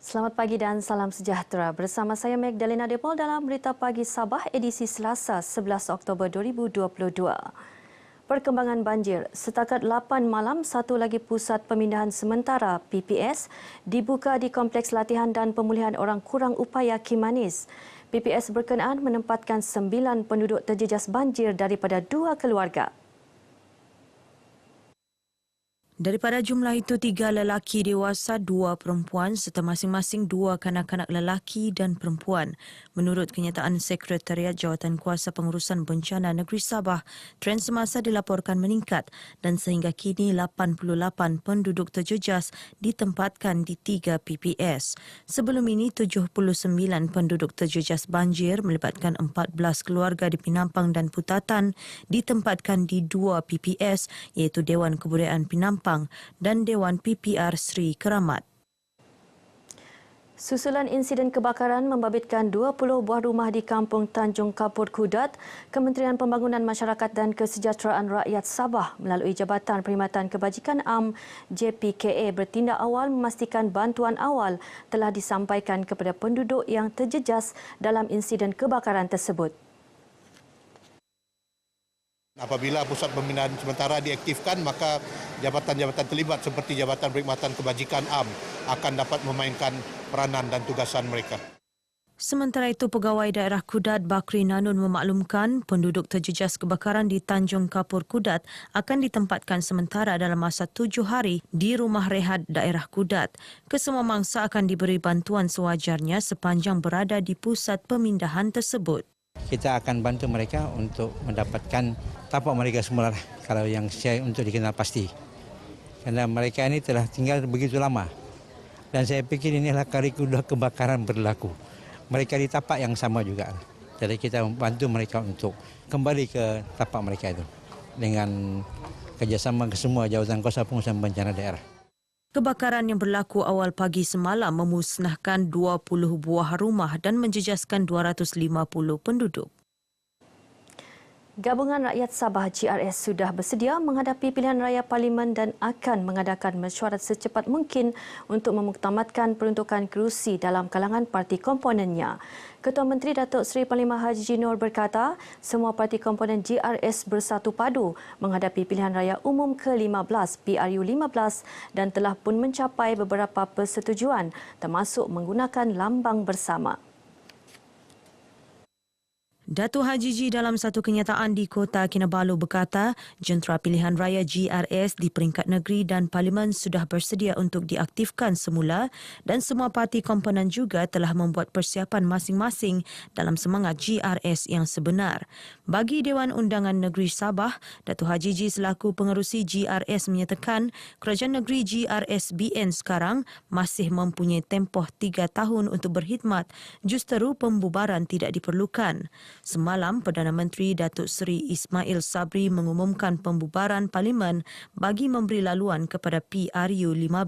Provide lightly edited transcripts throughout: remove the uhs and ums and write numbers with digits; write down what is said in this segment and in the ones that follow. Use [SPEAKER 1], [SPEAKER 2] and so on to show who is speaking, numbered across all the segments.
[SPEAKER 1] Selamat pagi dan salam sejahtera. Bersama saya Magdalena Depol dalam Berita Pagi Sabah edisi Selasa 11 Oktober 2022. Perkembangan banjir. Setakat 8 malam, satu lagi pusat pemindahan sementara PPS dibuka di Kompleks Latihan dan Pemulihan Orang Kurang Upaya Kimanis. PPS berkenaan menempatkan 9 penduduk terjejas banjir daripada 2 keluarga.
[SPEAKER 2] Daripada jumlah itu, 3 lelaki dewasa, 2 perempuan serta masing-masing 2 kanak-kanak lelaki dan perempuan. Menurut kenyataan Sekretariat Jawatankuasa Pengurusan Bencana Negeri Sabah, tren semasa dilaporkan meningkat dan sehingga kini 88 penduduk terjejas ditempatkan di 3 PPS. Sebelum ini, 79 penduduk terjejas banjir melibatkan 14 keluarga di Pinampang dan Putatan ditempatkan di 2 PPS iaitu Dewan Kebudayaan Pinampang dan Dewan PPR Sri Keramat.
[SPEAKER 1] Susulan insiden kebakaran membabitkan 20 buah rumah di Kampung Tanjung Kapur Kudat, Kementerian Pembangunan Masyarakat dan Kesejahteraan Rakyat Sabah melalui Jabatan Perkhidmatan Kebajikan Am JPKA bertindak awal memastikan bantuan awal telah disampaikan kepada penduduk yang terjejas dalam insiden kebakaran tersebut.
[SPEAKER 3] Apabila pusat pemindahan sementara diaktifkan, maka jabatan-jabatan terlibat seperti Jabatan Perkhidmatan Kebajikan Am akan dapat memainkan peranan dan tugasan mereka.
[SPEAKER 2] Sementara itu, Pegawai Daerah Kudat Bakri Nanun memaklumkan penduduk terjejas kebakaran di Tanjung Kapur Kudat akan ditempatkan sementara dalam masa 7 hari di Rumah Rehat Daerah Kudat. Kesemua mangsa akan diberi bantuan sewajarnya sepanjang berada di pusat pemindahan tersebut.
[SPEAKER 4] Kita akan bantu mereka untuk mendapatkan tapak mereka semula kalau yang saya untuk dikenal pasti. Karena mereka ini telah tinggal begitu lama. Dan saya pikir inilah kali kedua kebakaran berlaku. Mereka di tapak yang sama juga. Jadi kita membantu mereka untuk kembali ke tapak mereka itu dengan kerjasama kesemua Jawatankuasa Pengurusan Bencana Daerah.
[SPEAKER 2] Kebakaran yang berlaku awal pagi semalam memusnahkan 20 buah rumah dan menjejaskan 250 penduduk.
[SPEAKER 1] Gabungan Rakyat Sabah GRS sudah bersedia menghadapi pilihan raya parlimen dan akan mengadakan mesyuarat secepat mungkin untuk memuktamadkan peruntukan kerusi dalam kalangan parti komponennya. Ketua Menteri Datuk Seri Panglima Haji Nur berkata, semua parti komponen GRS bersatu padu menghadapi pilihan raya umum ke-15 PRU 15 dan telah pun mencapai beberapa persetujuan termasuk menggunakan lambang bersama.
[SPEAKER 2] Datuk Haji Ji dalam satu kenyataan di Kota Kinabalu berkata, jentera pilihan raya GRS di peringkat negeri dan parlimen sudah bersedia untuk diaktifkan semula dan semua parti komponen juga telah membuat persiapan masing-masing dalam semangat GRS yang sebenar. Bagi Dewan Undangan Negeri Sabah, Datuk Haji Ji selaku pengerusi GRS menyatakan kerajaan negeri GRSBN sekarang masih mempunyai tempoh 3 tahun untuk berkhidmat, justeru pembubaran tidak diperlukan. Semalam, Perdana Menteri Datuk Seri Ismail Sabri mengumumkan pembubaran parlimen bagi memberi laluan kepada PRU 15.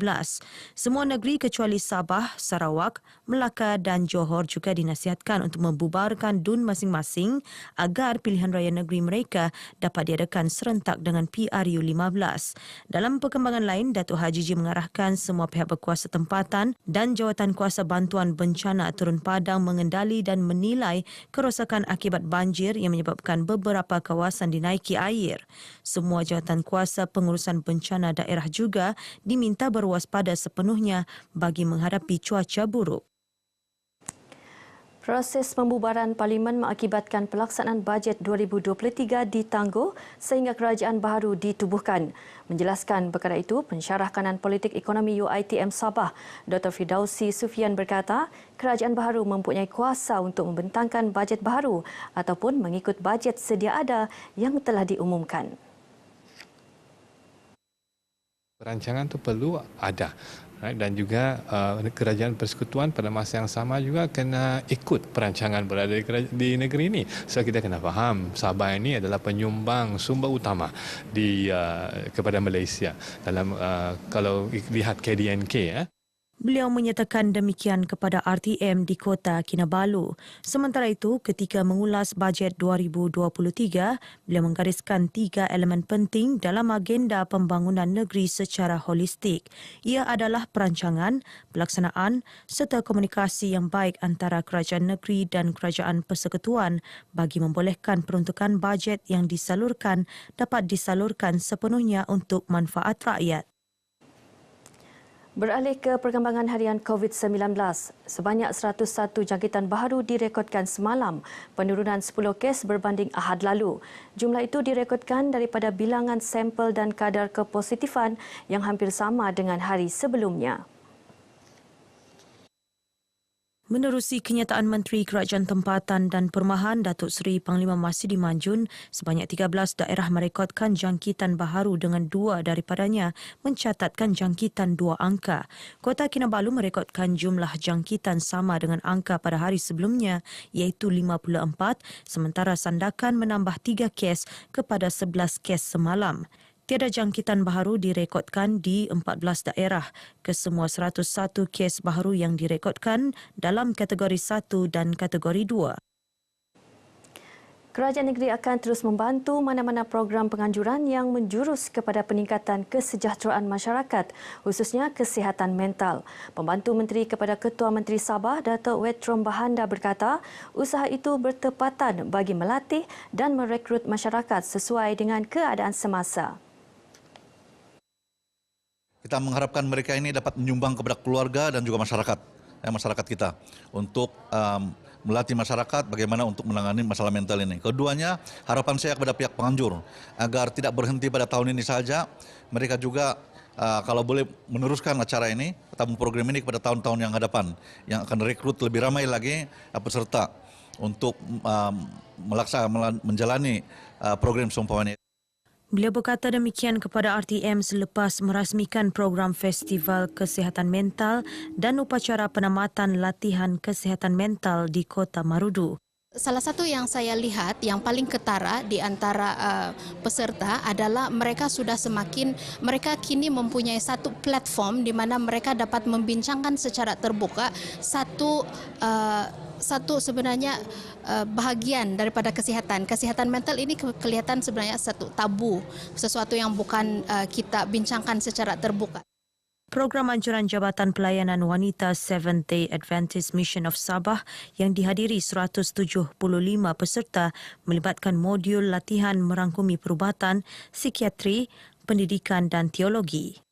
[SPEAKER 2] Semua negeri kecuali Sabah, Sarawak, Melaka dan Johor juga dinasihatkan untuk membubarkan DUN masing-masing agar pilihan raya negeri mereka dapat diadakan serentak dengan PRU 15. Dalam perkembangan lain, Datuk Haji Ji mengarahkan semua pihak berkuasa tempatan dan Jawatankuasa Bantuan Bencana turun padang mengendali dan menilai kerosakan akibat banjir yang menyebabkan beberapa kawasan dinaiki air. Semua jawatankuasa pengurusan bencana daerah juga diminta berwaspada sepenuhnya bagi menghadapi cuaca buruk.
[SPEAKER 1] Proses pembubaran parlimen mengakibatkan pelaksanaan bajet 2023 ditangguh sehingga kerajaan baru ditubuhkan. Menjelaskan perkara itu, Pensyarah Kanan Politik Ekonomi UiTM Sabah, Dr. Fidausi Sufian berkata, kerajaan baru mempunyai kuasa untuk membentangkan bajet baru ataupun mengikut bajet sedia ada yang telah diumumkan.
[SPEAKER 5] Perancangan itu perlu ada. Dan juga kerajaan persekutuan pada masa yang sama juga kena ikut perancangan berada di negeri ini. So kita kena faham Sabah ini adalah penyumbang sumber utama kepada Malaysia dalam kalau lihat KDNK.
[SPEAKER 2] Beliau menyatakan demikian kepada RTM di Kota Kinabalu. Sementara itu, ketika mengulas bajet 2023, beliau menggariskan 3 elemen penting dalam agenda pembangunan negeri secara holistik. Ia adalah perancangan, pelaksanaan serta komunikasi yang baik antara kerajaan negeri dan kerajaan persekutuan bagi membolehkan peruntukan bajet yang disalurkan dapat disalurkan sepenuhnya untuk manfaat rakyat.
[SPEAKER 1] Beralih ke perkembangan harian COVID-19, sebanyak 101 jangkitan baharu direkodkan semalam, penurunan 10 kes berbanding Ahad lalu. Jumlah itu direkodkan daripada bilangan sampel dan kadar kepositifan yang hampir sama dengan hari sebelumnya.
[SPEAKER 2] Menerusi kenyataan Menteri Kerajaan Tempatan dan Perumahan Datuk Seri Panglima Masidi Manjun, sebanyak 13 daerah merekodkan jangkitan baharu dengan 2 daripadanya mencatatkan jangkitan 2 angka. Kota Kinabalu merekodkan jumlah jangkitan sama dengan angka pada hari sebelumnya iaitu 54, sementara Sandakan menambah 3 kes kepada 11 kes semalam. Tiada jangkitan baharu direkodkan di 14 daerah. Kesemua 101 kes baharu yang direkodkan dalam kategori 1 dan kategori 2.
[SPEAKER 1] Kerajaan negeri akan terus membantu mana-mana program penganjuran yang menjurus kepada peningkatan kesejahteraan masyarakat, khususnya kesihatan mental. Pembantu Menteri kepada Ketua Menteri Sabah, Datuk Wetrom Bahanda berkata, usaha itu bertepatan bagi melatih dan merekrut masyarakat sesuai dengan keadaan semasa.
[SPEAKER 6] Kita mengharapkan mereka ini dapat menyumbang kepada keluarga dan juga masyarakat kita untuk melatih masyarakat bagaimana untuk menangani masalah mental ini. Keduanya, harapan saya kepada pihak penganjur agar tidak berhenti pada tahun ini saja. Mereka juga kalau boleh meneruskan acara ini atau program ini kepada tahun-tahun yang hadapan, yang akan rekrut lebih ramai lagi peserta untuk menjalani program seumpama ini.
[SPEAKER 2] Beliau berkata demikian kepada RTM selepas merasmikan program Festival Kesihatan Mental dan upacara penamatan latihan kesihatan mental di Kota Marudu.
[SPEAKER 7] Salah satu yang saya lihat yang paling ketara di antara peserta adalah mereka kini mempunyai satu platform di mana mereka dapat membincangkan secara terbuka satu sebenarnya bahagian daripada kesihatan mental ini kelihatan sebenarnya satu tabu, sesuatu yang bukan kita bincangkan secara terbuka.
[SPEAKER 2] Program anjuran Jabatan Pelayanan Wanita Seventh-day Adventist Mission of Sabah yang dihadiri 175 peserta melibatkan modul latihan merangkumi perubatan, psikiatri, pendidikan dan teologi.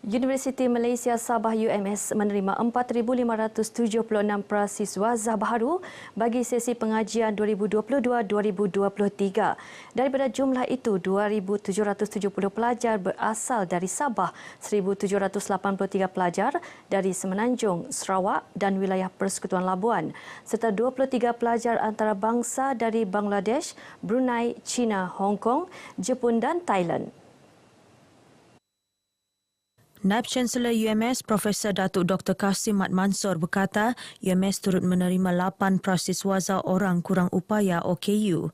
[SPEAKER 1] Universiti Malaysia Sabah UMS menerima 4,576 prasiswa baharu bagi sesi pengajian 2022-2023. Daripada jumlah itu, 2,770 pelajar berasal dari Sabah, 1,783 pelajar dari Semenanjung, Sarawak dan wilayah Persekutuan Labuan, serta 23 pelajar antarabangsa dari Bangladesh, Brunei, China, Hong Kong, Jepun dan Thailand.
[SPEAKER 2] Naib Chancellor UMS Profesor Datuk Dr. Kasim Mat Mansor berkata UMS turut menerima 8 prasiswaza orang kurang upaya OKU.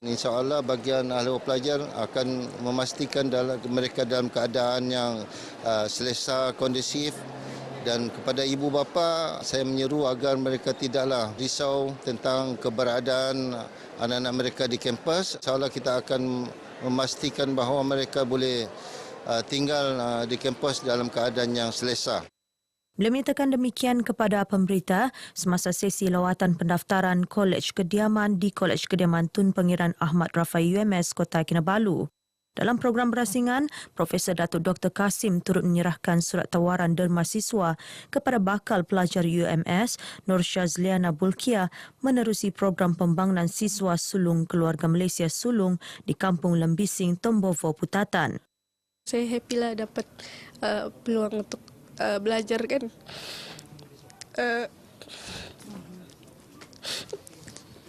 [SPEAKER 8] InsyaAllah bahagian ahli pelajar akan memastikan mereka dalam keadaan yang selesa, kondusif, dan kepada ibu bapa saya menyeru agar mereka tidaklah risau tentang keberadaan anak-anak mereka di kampus. InsyaAllah kita akan memastikan bahawa mereka boleh tinggal di kampus dalam keadaan yang selesa.
[SPEAKER 2] Beliau menyatakan demikian kepada pemberita semasa sesi lawatan pendaftaran Kolej Kediaman di Kolej Kediaman Tun Pengiran Ahmad Rafai UMS Kota Kinabalu. Dalam program berasingan, Profesor Datuk Dr. Kasim turut menyerahkan surat tawaran derma siswa kepada bakal pelajar UMS Nur Syazliana Bulkia menerusi program pembangunan siswa sulung Keluarga Malaysia Sulung di Kampung Lembising, Tombovo, Putatan.
[SPEAKER 9] Saya happy lah dapat peluang untuk belajar kan.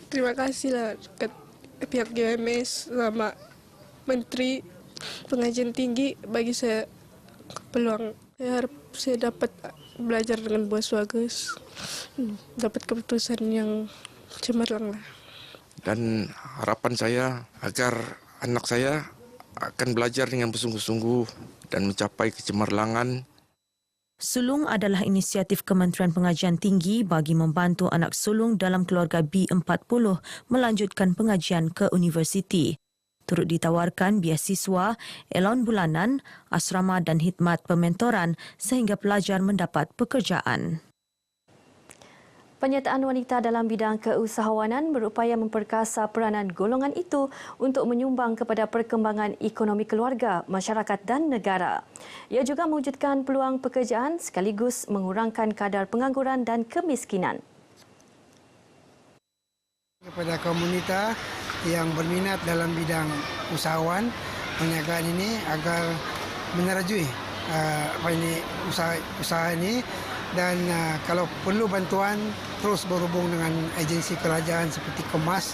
[SPEAKER 9] Terima kasih lah ke pihak UMS sama Menteri Pengajian Tinggi bagi saya peluang. Saya harap saya dapat belajar dengan buah bagus, dapat keputusan yang cemerlang lah.
[SPEAKER 10] Dan harapan saya agar anak saya akan belajar dengan bersungguh-sungguh dan mencapai kecemerlangan
[SPEAKER 2] Sulung adalah inisiatif Kementerian Pengajian Tinggi bagi membantu anak sulung dalam keluarga B40 melanjutkan pengajian ke universiti. Turut ditawarkan biasiswa, elon bulanan, asrama dan khidmat pementoran sehingga pelajar mendapat pekerjaan.
[SPEAKER 1] Penyertaan wanita dalam bidang keusahawanan berupaya memperkasa peranan golongan itu untuk menyumbang kepada perkembangan ekonomi keluarga, masyarakat dan negara. Ia juga mewujudkan peluang pekerjaan sekaligus mengurangkan kadar pengangguran dan kemiskinan.
[SPEAKER 11] Kepada komunitas yang berminat dalam bidang usahawan, perniagaan ini agar menerajui usaha ini. Dan kalau perlu bantuan, terus berhubung dengan agensi kerajaan seperti KEMAS.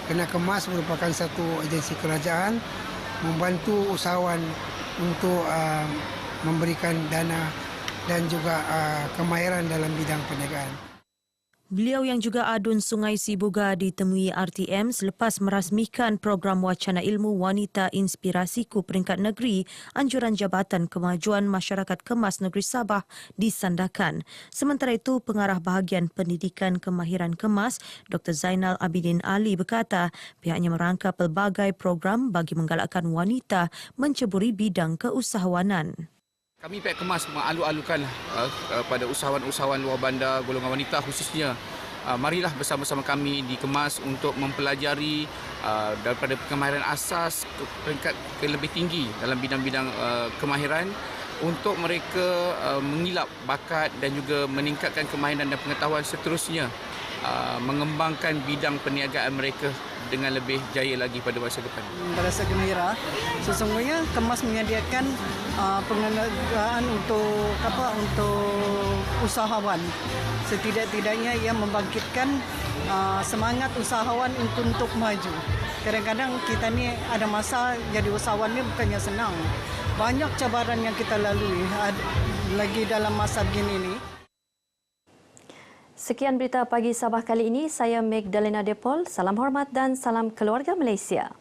[SPEAKER 11] Kerana KEMAS merupakan satu agensi kerajaan membantu usahawan untuk memberikan dana dan juga kemahiran dalam bidang perniagaan.
[SPEAKER 2] Beliau yang juga adun Sungai Sibuga ditemui RTM selepas merasmikan program wacana ilmu wanita inspirasiku peringkat negeri anjuran Jabatan Kemajuan Masyarakat Kemas Negeri Sabah di Sandakan. Sementara itu, Pengarah Bahagian Pendidikan Kemahiran Kemas, Dr. Zainal Abidin Ali berkata pihaknya merangka pelbagai program bagi menggalakkan wanita menceburi bidang keusahawanan.
[SPEAKER 12] Kami pihak Kemas mengalu-alukan pada usahawan-usahawan luar bandar, golongan wanita khususnya. Marilah bersama-sama kami di Kemas untuk mempelajari daripada kemahiran asas ke peringkat lebih tinggi dalam bidang-bidang kemahiran untuk mereka mengilap bakat dan juga meningkatkan kemahiran dan pengetahuan seterusnya, mengembangkan bidang perniagaan mereka dengan lebih jaya lagi pada masa depan.
[SPEAKER 13] Berasa gembira, sesungguhnya Kemas menyediakan penghargaan untuk usahawan. Setidak-tidaknya ia membangkitkan semangat usahawan untuk maju. Kadang-kadang kita ni ada masa jadi usahawan ni bukannya senang. Banyak cabaran yang kita lalui lagi dalam masa begini ni.
[SPEAKER 1] Sekian berita pagi Sabah kali ini. Saya Magdalena Depol. Salam hormat dan salam keluarga Malaysia.